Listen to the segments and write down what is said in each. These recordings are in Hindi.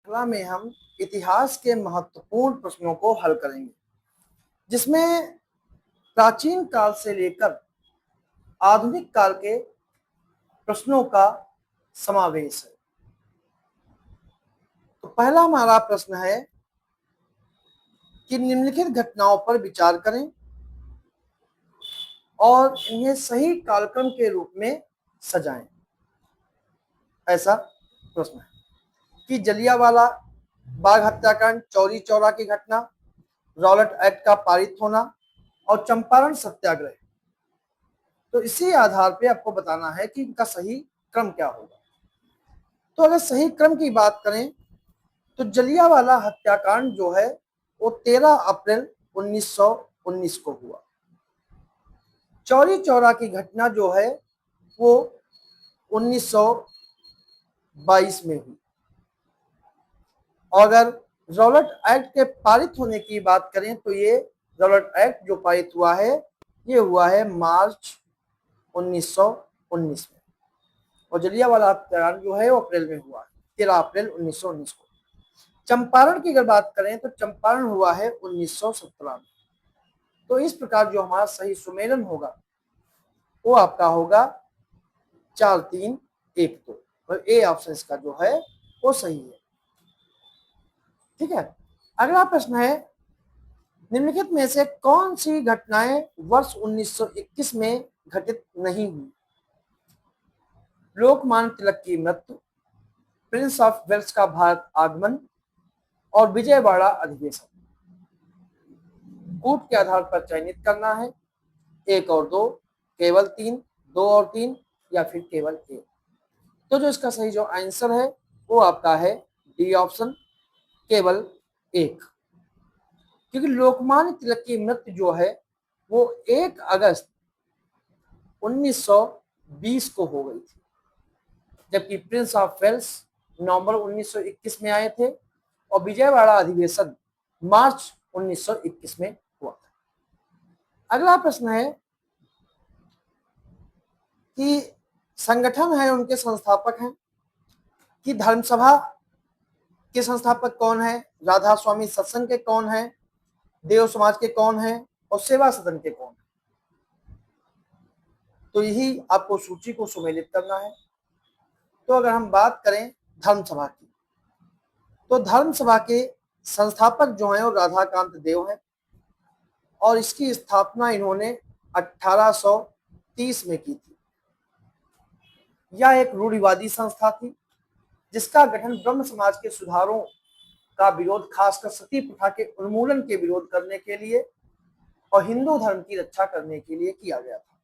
श्रृंखला में हम इतिहास के महत्वपूर्ण प्रश्नों को हल करेंगे, जिसमें प्राचीन काल से लेकर आधुनिक काल के प्रश्नों का समावेश है। तो पहला हमारा प्रश्न है कि निम्नलिखित घटनाओं पर विचार करें और इन्हें सही कालक्रम के रूप में सजाएं। ऐसा प्रश्न है कि जलियांवाला बाग हत्याकांड, चौरी चौरा की घटना, रॉलेट एक्ट का पारित होना और चंपारण सत्याग्रह। तो इसी आधार पे आपको बताना है कि इनका सही क्रम क्या होगा। तो अगर सही क्रम की बात करें तो जलियांवाला हत्याकांड जो है वो 13 अप्रैल 1919 को हुआ। चौरी चौरा की घटना जो है वो 1922 में हुई। और अगर रॉलेट एक्ट के पारित होने की बात करें तो ये रॉलेट एक्ट जो पारित हुआ है ये हुआ है मार्च 1919 में, और जलियांवाला हत्याकांड जो है वो अप्रैल में हुआ है, 13 अप्रैल 1919 को। चंपारण की अगर बात करें तो चंपारण हुआ है 1917 में। तो इस प्रकार जो हमारा सही सुमेलन होगा वो आपका होगा 4, 3, 1, 2, और ए ऑप्शन इसका जो है वो सही है। ठीक है, अगला प्रश्न है निम्नलिखित में से कौन सी घटनाएं वर्ष 1921 में घटित नहीं हुई? लोकमान्य तिलक की मृत्यु, प्रिंस ऑफ वेल्स का भारत आगमन और विजयवाड़ा अधिवेशन। कूट के आधार पर चयनित करना है, 1 और 2, केवल 3, 2 और 3, या फिर केवल 1। तो जो इसका सही जो आंसर है वो आपका है डी ऑप्शन, केवल 1। क्योंकि लोकमान्य तिलक की मृत्यु जो है वो 1 अगस्त 1920 को हो गई थी, जबकि प्रिंस ऑफ वेल्स नवंबर 1921 में आए थे और विजयवाड़ा अधिवेशन मार्च 1921 में हुआ था। अगला प्रश्न है कि संगठन है उनके संस्थापक हैं कि धर्मसभा के संस्थापक कौन है, राधा स्वामी सत्संग के कौन है, देव समाज के कौन है और सेवा सदन के कौन है। तो यही आपको सूची को सुमेलित करना है। तो अगर हम बात करें धर्मसभा की तो धर्मसभा के संस्थापक जो हैं वो राधाकांत देव हैं और इसकी स्थापना इन्होंने 1830 में की थी। यह एक रूढ़िवादी संस्था थी जिसका गठन ब्रह्म समाज के सुधारों का विरोध, खासकर सती प्रथा के उन्मूलन के विरोध करने के लिए और हिंदू धर्म की रक्षा करने के लिए किया गया था।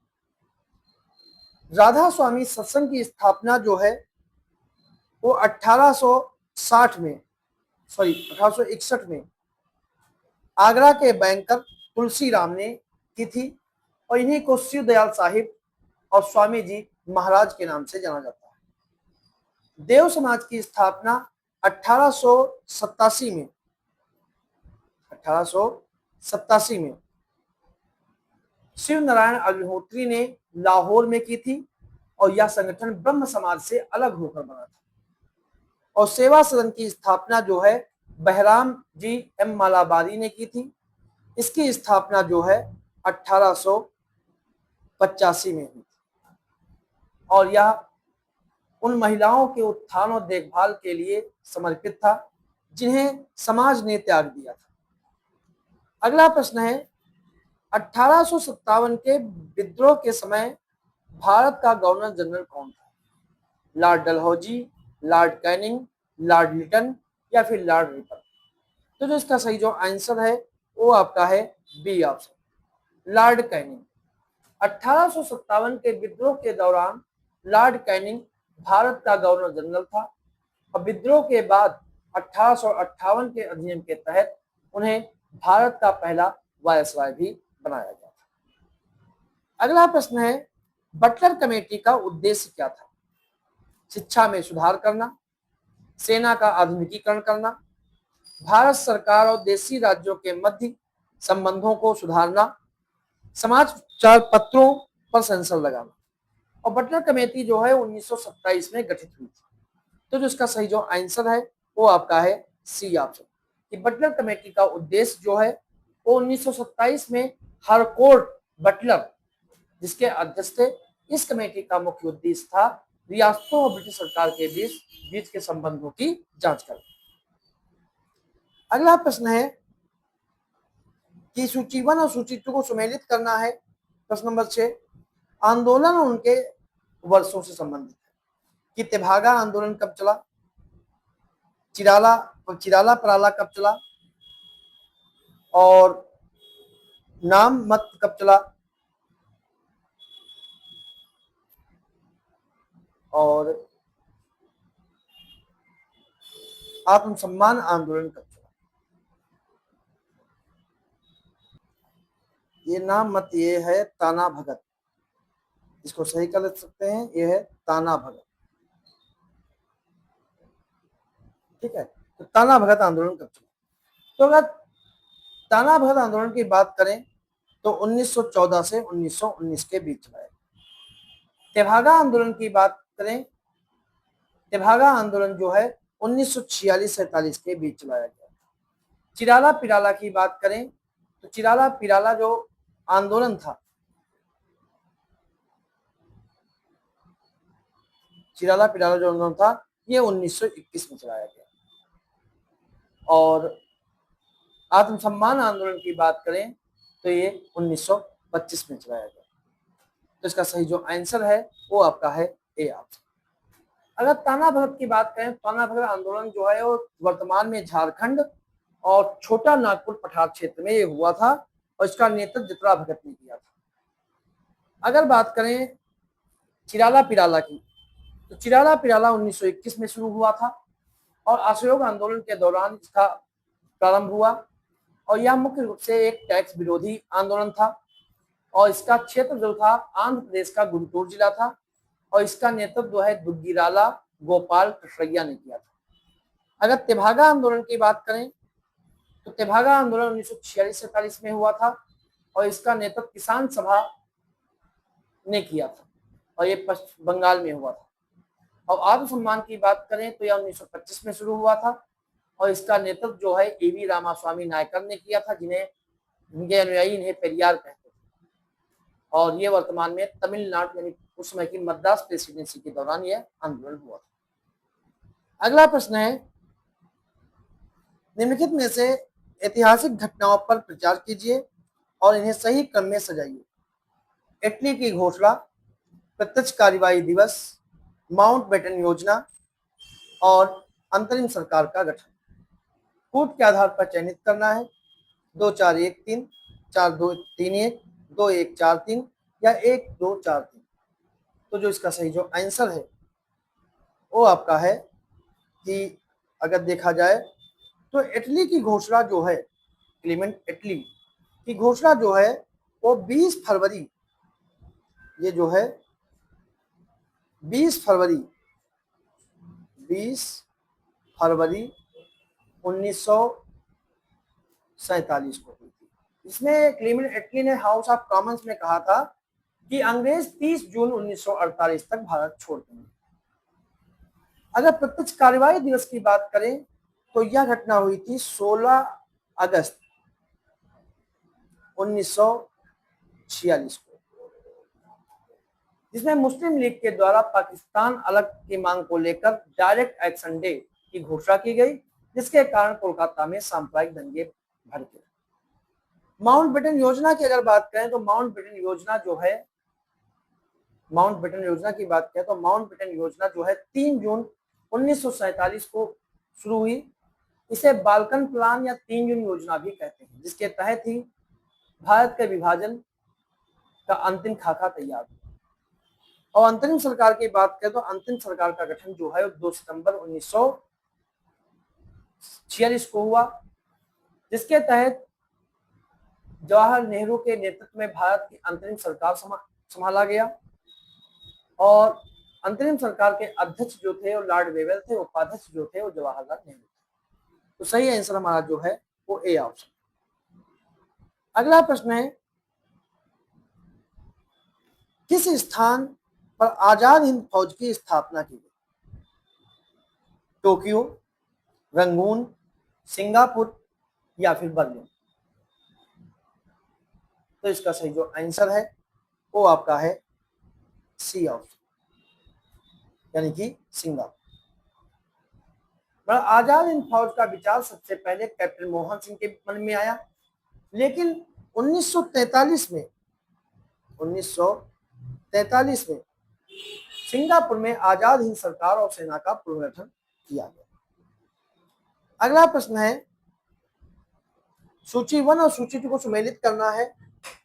राधा स्वामी सत्संग की स्थापना जो है वो 1861 में आगरा के बैंकर तुलसी राम ने की थी और इन्हीं को शिव दयाल साहिब और स्वामी जी महाराज के नाम से जाना जाता है। देव समाज की स्थापना 1887 में शिव नारायण अग्निहोत्री ने लाहौर में की थी और यह संगठन ब्रह्म समाज से अलग होकर बना था। और सेवा सदन की स्थापना जो है बहराम जी एम मालाबारी ने की थी। इसकी स्थापना जो है 1885 में हुई थी और यह उन महिलाओं के उत्थान और देखभाल के लिए समर्पित था जिन्हें समाज ने त्याग दिया था। अगला प्रश्न है 1857 के विद्रोह के समय भारत का गवर्नर जनरल कौन था? Lord Dalhousie, lord Canning, lord Lytton या फिर लॉर्ड रिपन। तो जो इसका सही जो आंसर है वो आपका है बी ऑप्शन, लॉर्ड कैनिंग। 1857 के विद्रोह के दौरान लॉर्ड कैनिंग भारत का गवर्नर जनरल था और विद्रोह के बाद 1858 के अधिनियम के तहत उन्हें भारत का पहला वायसराय भी बनाया गया था। अगला प्रश्न है बटलर कमेटी का उद्देश्य क्या था? शिक्षा में सुधार करना, सेना का आधुनिकीकरण करना, भारत सरकार और देशी राज्यों के मध्य संबंधों को सुधारना, समाचार पत्रों पर सेंसर लगाना। और बटलर कमेटी जो है 1927 में गठित हुई थी। तो जो इसका सही जो आंसर है वो आपका है सी ऑप्शन। कि बटलर कमेटी का उद्देश्य जो है वो 1927 में हरकोर्ट बटलर जिसके अध्यक्ष थे, इस कमेटी का मुख्य उद्देश्य था रियासतों और ब्रिटिश सरकार के बीच बीच के संबंधों की जांच करना। अगला प्रश्न है कि सूची 1 और सूची 2 को सुमेलित करना है। प्रश्न नंबर 6, आंदोलन और उनके वर्षों से संबंधित है कि तेभागा आंदोलन कब चला, चिराला चिराला पराला कब चला, और नाम मत कब चला, और आत्मसम्मान आंदोलन कब चला। ये नाम मत ये है ताना भगत, इसको सही कर सकते हैं, ये है ताना भगत। ठीक है, तो ताना भगत आंदोलन कब चला। तो अगर ताना भगत आंदोलन की बात करें तो 1914 से 1919 के बीच चला है। तेभागा आंदोलन की बात करें, तेभागा आंदोलन जो है 1946-47 के बीच चलाया गया। चिराला पिराला की बात करें तो चिराला पिराला जो आंदोलन था, चिराला पिराला जो आंदोलन था ये 1921 में चलाया गया। और आत्मसम्मान आंदोलन की बात करें तो ये 1925 में चलाया गया। तो इसका सही जो आंसर है वो आपका है ए ऑप्शन। अगर ताना भगत की बात करें, ताना भगत आंदोलन जो है वो वर्तमान में झारखंड और छोटा नागपुर पठार क्षेत्र में ये हुआ था और इसका नेतृत्व जित्रा भगत ने किया था। अगर बात करें चिराला पिराला की, तो चिराला पिराला 1921 में शुरू हुआ था और असहयोग आंदोलन के दौरान इसका प्रारंभ हुआ और यह मुख्य रूप से एक टैक्स विरोधी आंदोलन था और इसका क्षेत्र जो था आंध्र प्रदेश का गुंटूर जिला था और इसका नेतृत्व जो है दुग्गिराला गोपाल कृष्णैया ने किया था। अगर तेभागा आंदोलन की बात करें तो तेभागा आंदोलन 1946-47 में हुआ था और इसका नेतृत्व किसान सभा ने किया था और ये पश्चिम बंगाल में हुआ था। और आत्मसम्मान की बात करें तो यह 1925 में शुरू हुआ था और इसका नेतृत्व जो है एवी रामास्वामी नायकर ने किया था, जिनके अनुयायी इन्हें पेरियार कहते थे। और ये वर्तमान में तमिलनाडु यानी उस समय की मद्रास प्रेसिडेंसी के दौरान यह आंदोलन हुआ था। अगला प्रश्न है, निम्नलिखित में से ऐतिहासिक घटनाओं पर विचार कीजिए और इन्हें सही क्रम में सजाइए। इटली की घोषणा, प्रत्यक्ष कार्यवाही दिवस, माउंटबेटन योजना और अंतरिम सरकार का गठन। कूट के आधार पर चयनित करना है, 2-4-1-3, 4-2-3-1, 2-1-4-3 या 1-2-4-3। तो जो इसका सही जो आंसर है वो आपका है कि अगर देखा जाए तो इटली की घोषणा जो है, क्लीमेंट इटली की घोषणा जो है वो 20 फरवरी, ये जो है 20 फरवरी 1947 को हुई थी। इसमें क्लीमेंट इटली ने हाउस ऑफ कॉमन्स में कहा था कि अंग्रेज 30 जून 1948 तक भारत छोड़ देंगे। अगर प्रत्यक्ष कार्यवाही दिवस की बात करें तो यह घटना हुई थी 16 अगस्त 1946 को, जिसमें मुस्लिम लीग के द्वारा पाकिस्तान अलग की मांग को लेकर डायरेक्ट एक्शन डे की घोषणा की गई, जिसके कारण कोलकाता में सांप्रदायिक दंगे भड़के। माउंटबेटन योजना की अगर बात करें तो माउंटबेटन योजना जो है, माउंटबेटन योजना की बात करें तो माउंटबेटन योजना जो है 3 जून 1947 को शुरू हुई। इसे बाल्कन प्लान या 3 जून योजना भी कहते हैं, जिसके तहत ही भारत के विभाजन का अंतिम खाका तैयार हुआ। और अंतरिम सरकार की बात करें तो अंतिम सरकार का गठन जो है 2 सितंबर 1946 को हुआ, जिसके तहत जवाहर नेहरू के नेतृत्व में भारत की अंतरिम सरकार संभाला गया और अंतरिम सरकार के अध्यक्ष जो थे वो लॉर्ड वेवेल थे, उपाध्यक्ष जो थे वो जवाहरलाल नेहरू थे। तो सही आंसर हमारा जो है वो ए ऑप्शन। अगला प्रश्न है, किस स्थान पर आजाद हिंद फौज की स्थापना की गई? टोक्यो, रंगून, सिंगापुर या फिर बर्लिन। तो इसका सही जो आंसर है वो आपका है सी ऑप्शन, यानी कि सिंगापुर। आजाद हिंद फौज का विचार सबसे पहले कैप्टन मोहन सिंह के मन में आया, लेकिन 1943 में सिंगापुर में आजाद हिंद सरकार और सेना का पुनर्गठन किया गया। अगला प्रश्न है, सूची 1 और सूची 2 को सुमेलित करना है।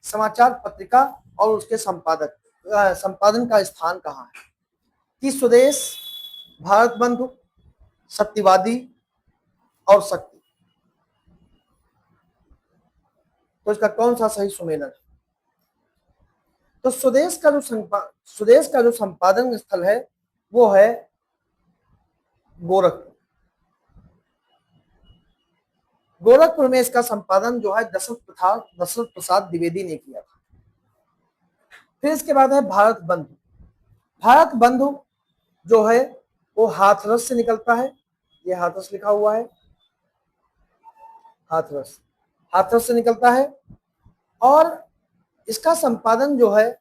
समाचार पत्रिका और उसके संपादन का स्थान कहाँ है? कि स्वदेश, भारत बंधु, सत्यवादी और शक्ति। तो इसका कौन सा सही सुमेलन है? तो स्वदेश का जो संपादन स्थल है वो है गोरखपुर। गोरखपुर में इसका संपादन जो है दशरथ प्रसाद द्विवेदी ने किया था। फिर इसके बाद है भारत बंधु। भारत बंधु जो है वो हाथरस से निकलता है, ये हाथरस लिखा हुआ है, हाथरस से निकलता है, और इसका संपादन जो है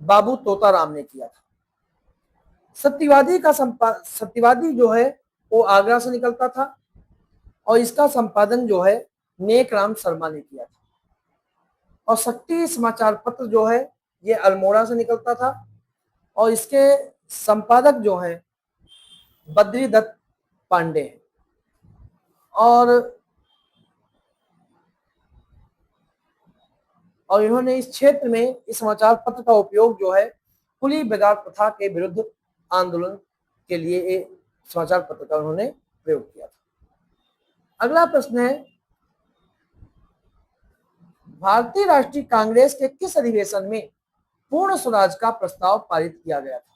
बाबू तोताराम ने किया था। सत्यवादी जो है वो आगरा से निकलता था, और इसका संपादन जो है नेकराम शर्मा ने किया था। और शक्ति समाचार पत्र जो है ये अल्मोड़ा से निकलता था, और इसके संपादक जो है बद्री दत्त पांडे हैं। और इन्होंने इस क्षेत्र में इस समाचार पत्र का उपयोग जो है कुली बेगार प्रथा के विरुद्ध आंदोलन के लिए एक समाचार पत्र का उन्होंने प्रयोग किया था। अगला प्रश्न है, भारतीय राष्ट्रीय कांग्रेस के किस अधिवेशन में पूर्ण स्वराज का प्रस्ताव पारित किया गया था?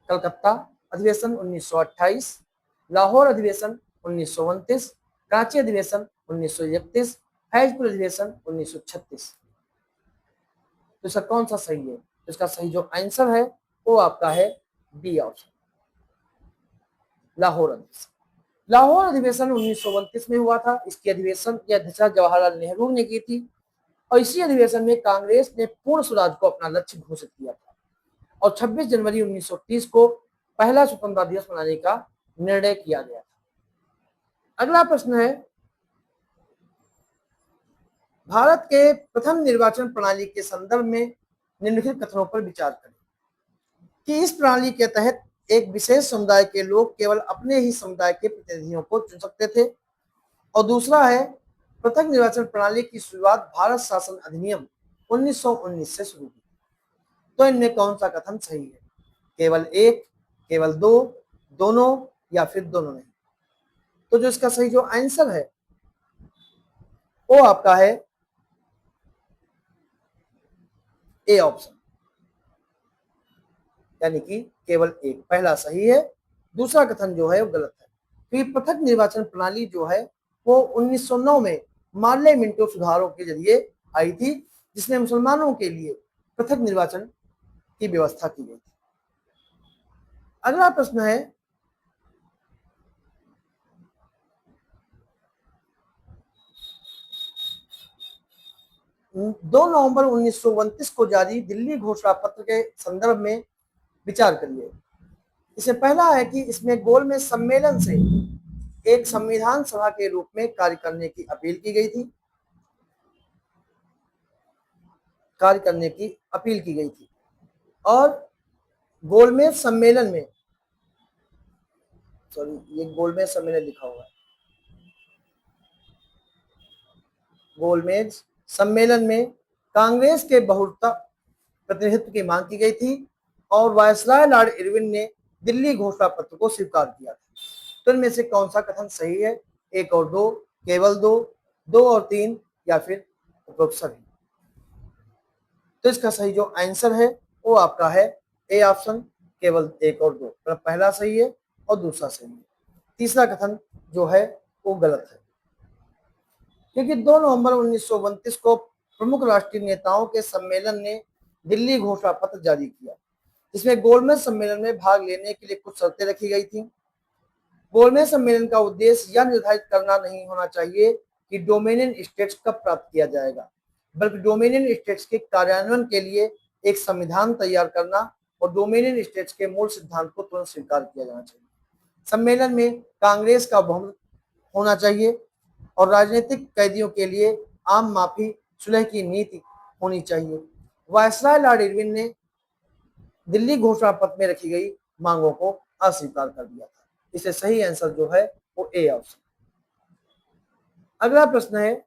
कलकत्ता अधिवेशन 1928, लाहौर अधिवेशन 1929, कराची अधिवेशन 1931, फैजपुर अधिवेशन 1936। तो इसका कौन सा सही है? इसका सही जो आंसर है वो आपका है बी ऑप्शन, लाहौर अधिवेशन। लाहौर अधिवेशन 1929 में हुआ था। इसकी अधिवेशन की अध्यक्षता जवाहरलाल नेहरू ने की थी, और इसी अधिवेशन में कांग्रेस ने पूर्ण स्वराज को अपना लक्ष्य घोषित किया था, और 26 जनवरी 1930 को पहला स्वतंत्रता दिवस मनाने का निर्णय किया गया था। अगला प्रश्न है, भारत के प्रथम निर्वाचन प्रणाली के संदर्भ में निम्नलिखित कथनों पर विचार करें। कि इस प्रणाली के तहत एक विशेष समुदाय के लोग केवल अपने ही समुदाय के प्रतिनिधियों को चुन सकते थे, और दूसरा है पृथक निर्वाचन प्रणाली की शुरुआत भारत शासन अधिनियम 1919 से शुरू हुई। तो इनमें कौन सा कथन सही है? केवल एक, केवल दो, दोनों या फिर दोनों नहीं। तो जो इसका सही जो आंसर है वो आपका है ए ऑप्शन, यानी कि केवल एक, पहला सही है, दूसरा कथन जो है वो गलत है। क्योंकि पृथक निर्वाचन प्रणाली जो है वो 1909 में मार्ले मिंटो सुधारों के जरिए आई थी, जिसमें मुसलमानों के लिए पृथक निर्वाचन की व्यवस्था की गई थी। अगला प्रश्न है, दो नवंबर 1929 को जारी दिल्ली घोषणा पत्र के संदर्भ में विचार करिए। इसमें पहला है कि इसमें गोलमेज सम्मेलन से एक संविधान सभा के रूप में कार्य करने की अपील की गई थी, और गोलमेज सम्मेलन में, ये गोलमेज सम्मेलन लिखा हुआ है, गोलमेज सम्मेलन में कांग्रेस के बहुमत प्रतिनिधित्व की मांग की गई थी, और वायसराय लॉर्ड इरविन ने दिल्ली घोषणा पत्र को स्वीकार किया था। तो इनमें से कौन सा कथन सही है? एक और दो, केवल दो, दो और तीन, या फिर उपरोक्त सभी। तो इसका सही जो आंसर है वो आपका है ए ऑप्शन, केवल एक और दो। पहला सही है और दूसरा सही है, तीसरा कथन जो है वो गलत है। क्योंकि 2 नवंबर 1929 को प्रमुख राष्ट्रीय नेताओं के सम्मेलन ने दिल्ली घोषणा पत्र जारी किया, जिसमें गोलमेज सम्मेलन में भाग लेने के लिए कुछ शर्तें रखी गई थी। गोलमेज सम्मेलन का उद्देश्य यह निर्धारित करना नहीं होना चाहिए कि डोमिनियन स्टेट्स कब प्राप्त किया जाएगा, बल्कि डोमिनियन स्टेट्स के कार्यान्वयन के लिए एक संविधान तैयार करना और डोमिनियन स्टेट्स के मूल सिद्धांत को तुरंत स्वीकार किया जाना चाहिए। सम्मेलन में कांग्रेस का बहुमत होना चाहिए और राजनीतिक कैदियों के लिए आम माफी सुलह की नीति होनी चाहिए। वायसराय लॉर्ड इरविन ने दिल्ली घोषणा पत्र में रखी गई मांगों को अस्वीकार कर दिया था। इसे सही आंसर जो है वो ए ऑप्शन। अगला प्रश्न है,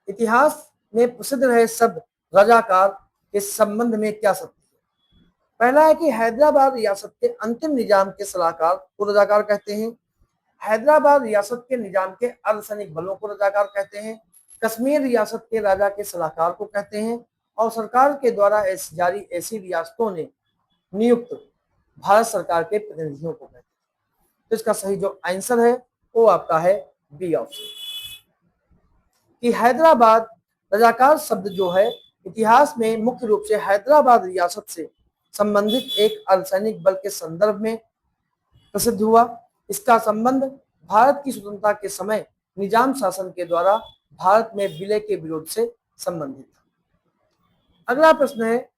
इतिहास में प्रसिद्ध रहे शब्द रजाकार के संबंध में क्या सत्य है? पहला है कि हैदराबाद रियासत के अंतिम निजाम के सलाहकार को रजाकार कहते हैं। हैदराबाद रियासत के निजाम के अर्धसैनिक बलों को रजाकार कहते हैं। कश्मीर रियासत के राजा के सलाहकार को कहते हैं और सरकार के द्वारा जारी ऐसी रियासतों ने नियुक्त भारत सरकार के प्रतिनिधियों को कहते हैं। तो इसका सही जो आंसर है वो आपका है बी ऑप्शन, कि हैदराबाद रजाकार शब्द जो है इतिहास में मुख्य रूप से हैदराबाद रियासत से संबंधित एक अर्धसैनिक बल के संदर्भ में प्रसिद्ध हुआ। इसका संबंध भारत की स्वतंत्रता के समय निजाम शासन के द्वारा भारत में विलय के विरोध से संबंधित था। अगला प्रश्न है,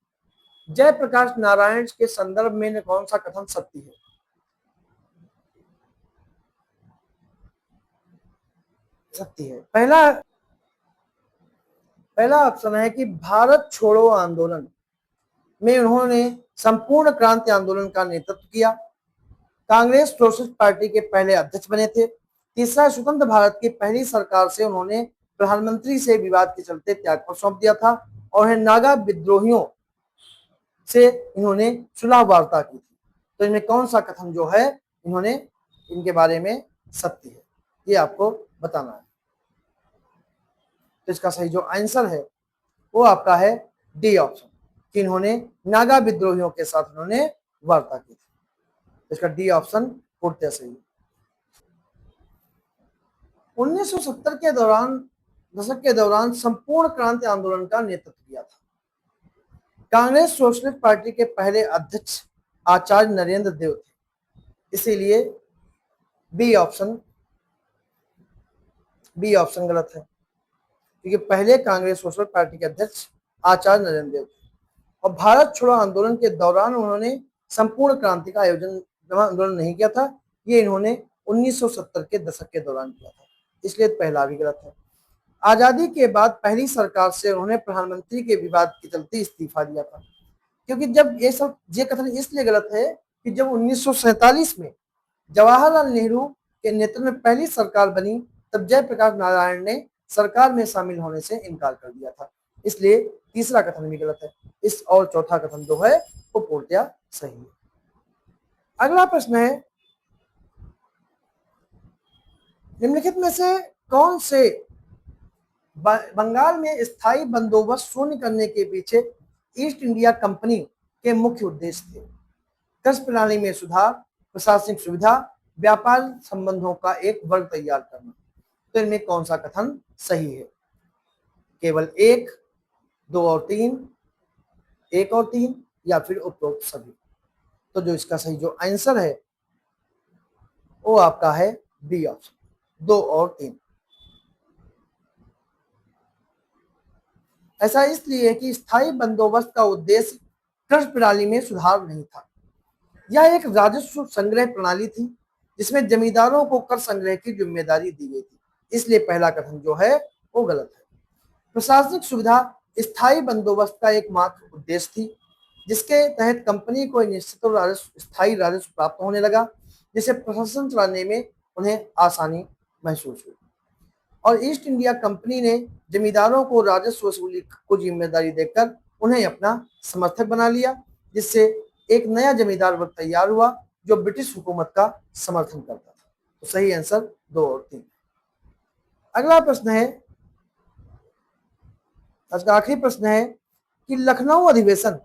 जयप्रकाश नारायण के संदर्भ में कौन सा कथन सत्य है? सत्य है। पहला ऑप्शन है कि भारत छोड़ो आंदोलन में उन्होंने संपूर्ण क्रांति आंदोलन का नेतृत्व किया। कांग्रेस सोशलिस्ट पार्टी के पहले अध्यक्ष बने थे। तीसरा, स्वतंत्र भारत की पहली सरकार से उन्होंने प्रधानमंत्री से विवाद के चलते त्यागपत्र सौंप दिया था और नागा विद्रोहियों से इन्होंने सुलह वार्ता की थी। तो इनमें कौन सा कथन जो है इन्होंने इनके बारे में सत्य है, ये आपको बताना है। तो इसका सही जो आंसर है वो आपका है डी ऑप्शन, कि इन्होंने नागा विद्रोहियों के साथ उन्होंने वार्ता की थी। इसका डी ऑप्शन पूर्णतः सही है। 1970 के दशक के दौरान संपूर्ण क्रांति आंदोलन का नेतृत्व किया था। कांग्रेस सोशलिस्ट पार्टी के पहले अध्यक्ष आचार्य नरेंद्र देव थे, इसीलिए बी ऑप्शन गलत है, क्योंकि पहले कांग्रेस सोशलिस्ट पार्टी के अध्यक्ष आचार्य नरेंद्र देव थे और भारत छोड़ो आंदोलन के दौरान उन्होंने संपूर्ण क्रांति का आंदोलन नहीं किया था। ये इन्होंने 1970 के दशक के दौरान किया था, इसलिए पहला भी गलत है। आजादी के बाद पहली सरकार से उन्होंने प्रधानमंत्री के विवाद के चलते इस्तीफा दिया था, क्योंकि जब ये कथन इसलिए गलत है कि जब 1947 में जवाहरलाल नेहरू के नेतृत्व में पहली सरकार बनी तब जयप्रकाश नारायण ने सरकार में शामिल होने से इनकार कर दिया था, इसलिए तीसरा कथन भी गलत है। इस और चौथा कथन जो है वो पूर्णतः सही है। अगला प्रश्न है, निम्नलिखित में से कौन से बंगाल में स्थायी बंदोबस्त शून्य करने के पीछे ईस्ट इंडिया कंपनी के मुख्य उद्देश्य थे? कृषि प्रणाली में सुधार, प्रशासनिक सुविधा, व्यापार संबंधों का एक वर्ग तैयार करना। तो इनमें कौन सा कथन सही है? केवल एक, दो और तीन, एक और तीन, या फिर उपरोक्त सभी? तो जो इसका सही जो आंसर है वो आपका है बी ऑप्शन, दो और तीन। ऐसा इसलिए कि स्थायी बंदोबस्त का उद्देश्य कृषि प्रणाली में सुधार नहीं था। यह एक राजस्व संग्रह प्रणाली थी जिसमें जमींदारों को कर संग्रह की जिम्मेदारी दी गई थी, इसलिए पहला कथन जो है वो गलत है। प्रशासनिक सुविधा स्थायी बंदोबस्त का एकमात्र उद्देश्य थी, जिसके तहत कंपनी को निश्चित स्थायी राजस्व प्राप्त होने लगा, जिससे प्रशासन चलाने में उन्हें आसानी महसूस हुई। और ईस्ट इंडिया कंपनी ने जमींदारों को राजस्व वसूली को जिम्मेदारी देकर उन्हें अपना समर्थक बना लिया, जिससे एक नया जमींदार वर्ग तैयार हुआ जो ब्रिटिश हुकूमत का समर्थन करता था। तो सही आंसर 2 और 3। अगला प्रश्न है, आज का आखिरी प्रश्न है कि लखनऊ अधिवेशन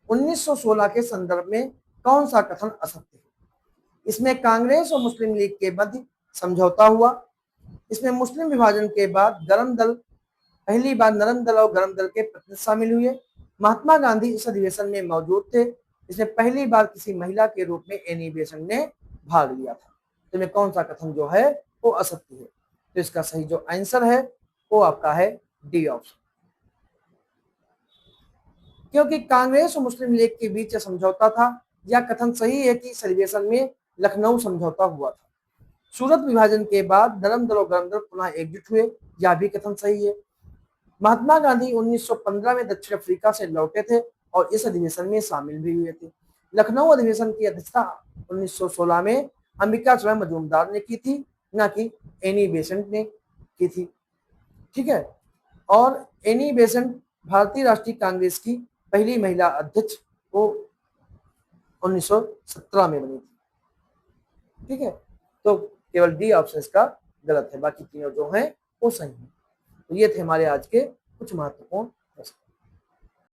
1916 के संदर्भ में कौन सा कथन असत्य है? इसमें कांग्रेस और मुस्लिम लीग के मध्य समझौता हुआ। इसमें मुस्लिम विभाजन के बाद पहली बार नरम दल और गरम दल के प्रतिनिधि शामिल हुए। महात्मा गांधी इस अधिवेशन में मौजूद थे। इसमें पहली बार किसी महिला के रूप में एनी बेसेंट ने भाग लिया था। तो में कौन सा कथन जो है वो असत्य है। तो इसका सही जो आंसर है वो आपका है डी ऑप्शन। क्योंकि कांग्रेस और मुस्लिम लीग के बीच समझौता था। यह कथन सही है कि सर्वेक्षण में लखनऊ समझौता हुआ था। सूरत विभाजन के बाद नरम दल और गरम दल पुनः एकजुट हुए, यह भी कथन सही है। महात्मा गांधी 1915 में दक्षिण अफ्रीका से लौटे थे और इस अधिवेशन में शामिल भी हुए थे। लखनऊ अधिवेशन की अध्यक्षता 1916 में अंबिका चरण मजूमदार ने की थी, न कि एनी बेसेंट ने की थी। ठीक है, और एनी बेसेंट भारतीय राष्ट्रीय कांग्रेस की पहली महिला अध्यक्ष वो 1917 में बनी थी। ठीक है, तो केवल डी ऑप्शन इसका गलत है, बाकी तीनों जो हैं वो सही है। तो ये थे हमारे आज के कुछ महत्वपूर्ण